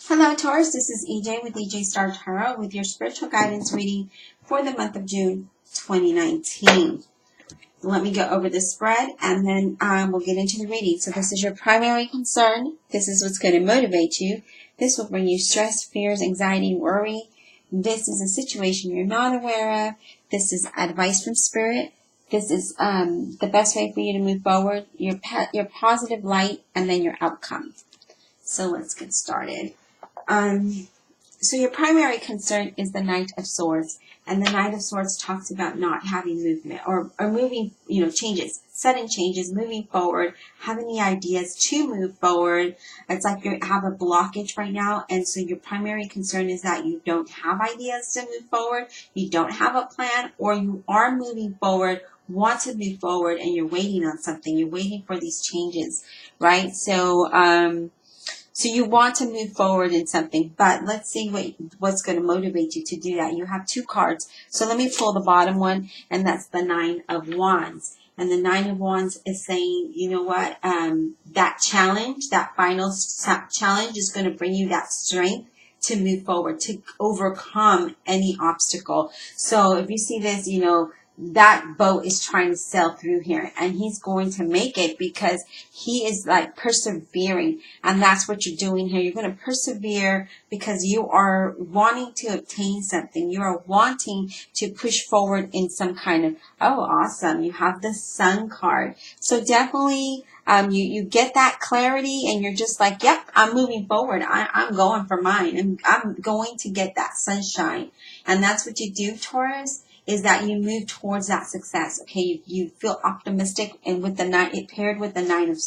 Hello, Taurus. This is EJ with EJ Star Tarot with your spiritual guidance reading for the month of June 2019. Let me go over the spread and then we'll get into the reading. So this is your primary concern. This is what's going to motivate you. This will bring you stress, fears, anxiety, worry. This is a situation you're not aware of. This is advice from spirit. This is the best way for you to move forward, your positive light, and then your outcome. So let's get started. So your primary concern is the Knight of Swords, and the Knight of Swords talks about not having movement or moving, changes, sudden changes, moving forward, having the ideas to move forward. It's like you have a blockage right now, and so your primary concern is that you don't have ideas to move forward, you don't have a plan, or you are moving forward, want to move forward, and you're waiting on something. You're waiting for these changes, right? So you want to move forward in something, but let's see what's going to motivate you to do that. You have two cards. So let me pull the bottom one, and that's the Nine of Wands. And the Nine of Wands is saying, you know what, that challenge, that final challenge is going to bring you that strength to move forward, to overcome any obstacle. So if you see this, that boat is trying to sail through here, and he's going to make it because he is like persevering, and that's what you're doing here. You're going to persevere because you are wanting to obtain something. You are wanting to push forward in some kind of, oh, awesome. You have the Sun card. So definitely you get that clarity, and you're just like, yep, I'm moving forward. I'm going for mine. I'm going to get that sunshine. And that's what you do, Taurus, is that you move towards that success. Okay, you feel optimistic, and with the it paired with the Nine of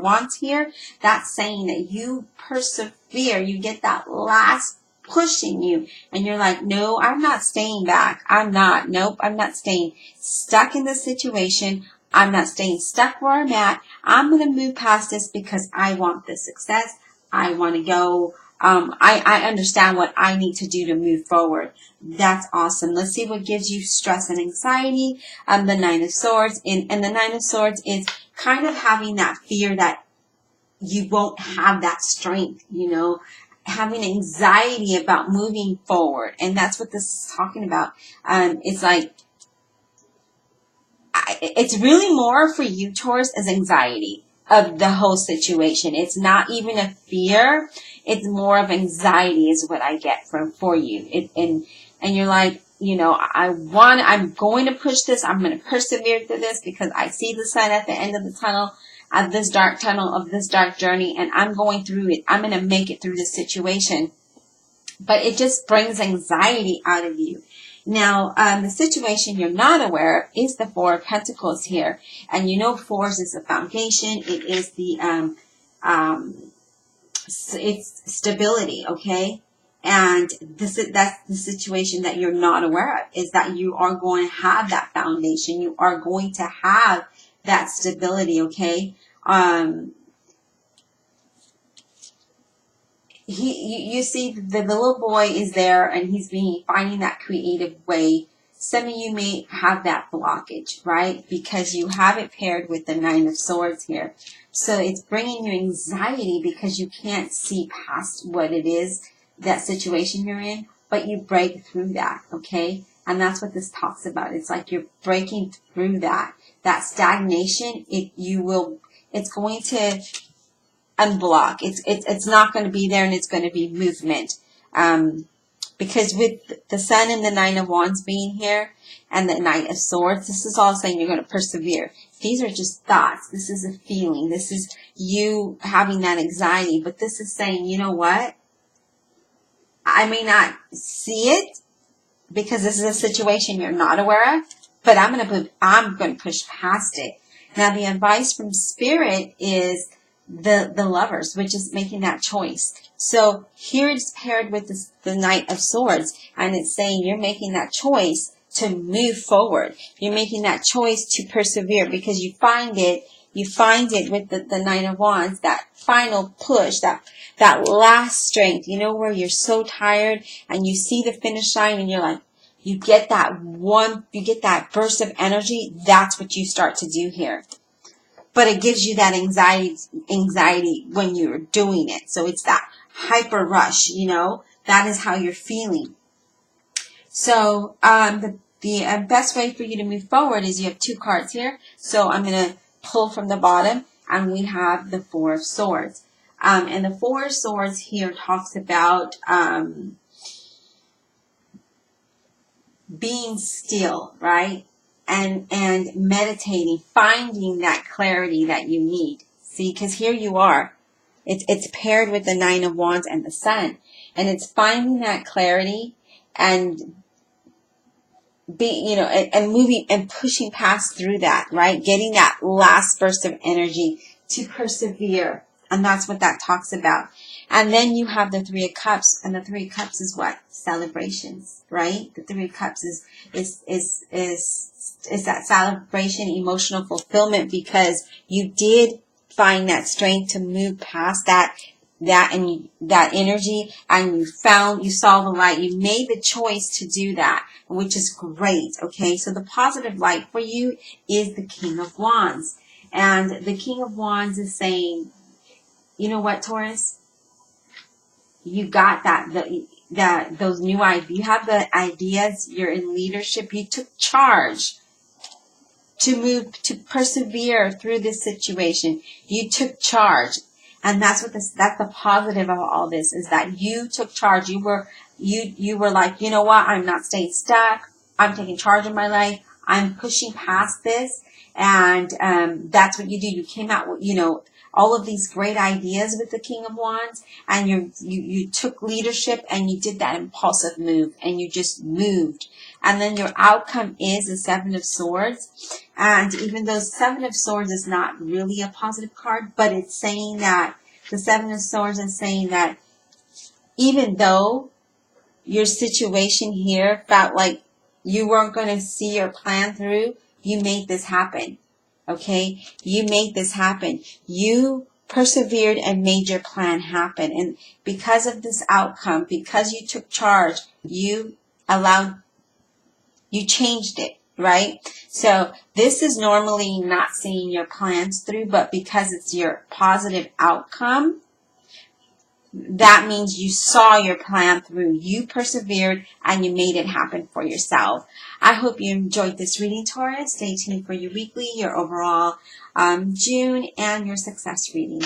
Wands here, that's saying that you persevere. You get that last push in you, and you're like, no, I'm not staying back. I'm not. Nope, I'm not staying stuck in this situation. I'm not staying stuck where I'm at. I'm going to move past this because I want the success. I want to go. I understand what I need to do to move forward. That's awesome. Let's see what gives you stress and anxiety. The Nine of Swords. And the Nine of Swords is kind of having that fear that you won't have that strength, having anxiety about moving forward. And that's what this is talking about. It's like, it's really more for you, Taurus, as anxiety of the whole situation. It's not even a fear. It's more of anxiety is what I get for you. And you're like, I'm going to push this. I'm going to persevere through this because I see the sun at the end of the tunnel, of this dark tunnel, of this dark journey, and I'm going through it. I'm going to make it through this situation. But it just brings anxiety out of you. Now, the situation you're not aware of is the Four of Pentacles here. And fours is the foundation. It is it's stability, okay? And that's the situation that you're not aware of, is that you are going to have that foundation. You are going to have that stability, okay? You see the little boy is there, and he's finding that creative way. Some of you may have that blockage, right? Because you have it paired with the Nine of Swords here. So it's bringing you anxiety because you can't see past what it is, that situation you're in, but you break through that, okay? And that's what this talks about. It's like you're breaking through that stagnation. It's going to unblock. It's not going to be there, and it's going to be movement. Because with the Sun and the Nine of Wands being here and the Knight of Swords, this is all saying you're going to persevere. These are just thoughts. This is a feeling. This is you having that anxiety. But this is saying, you know what? I may not see it because this is a situation you're not aware of, but I'm going to push past it. Now, the advice from Spirit is the Lovers, which is making that choice. So here it's paired with the Knight of Swords, and it's saying you're making that choice to move forward. You're making that choice to persevere because you find it with the Nine of Wands, that final push, that last strength, where you're so tired and you see the finish line and you're like, you get that burst of energy. That's what you start to do here. But it gives you that anxiety when you're doing it. So it's that hyper rush, you know. That is how you're feeling. So the best way for you to move forward is you have 2 cards here. So I'm going to pull from the bottom, and we have the 4 of Swords. And the 4 of Swords here talks about being still, right? And meditating, finding that clarity that you need. See, because here you are. It's paired with the 9 of Wands and the Sun. And it's finding that clarity and and moving and pushing past through that, right? Getting that last burst of energy to persevere. And that's what that talks about. And then you have the 3 of Cups, and the 3 of Cups is what? Celebrations, right? The 3 of Cups is that celebration, emotional fulfillment, because you did find that strength to move past that energy, and you saw the light. You made the choice to do that, which is great. Okay, so the positive light for you is the King of Wands, and the King of Wands is saying, you know what, Taurus, you got those new ideas. You have the ideas. You're in leadership. You took charge to persevere through this situation. You took charge. And that's the positive of all this, is that you took charge. You were like, you know what? I'm not staying stuck. I'm taking charge of my life. I'm pushing past this. And, that's what you do. You came out with, all of these great ideas with the King of Wands, and you took leadership, and you did that impulsive move, and you just moved. And then your outcome is the 7 of Swords. And even though 7 of Swords is not really a positive card, but it's saying that the 7 of Swords is saying that even though your situation here felt like you weren't going to see your plan through, you made this happen. Okay? You made this happen. You persevered and made your plan happen. And because of this outcome, because you took charge, you changed it, right? So this is normally not seeing your plans through, but because it's your positive outcome, that means you saw your plan through. You persevered and you made it happen for yourself. I hope you enjoyed this reading, Taurus. Stay tuned for your weekly, your overall June, and your success reading.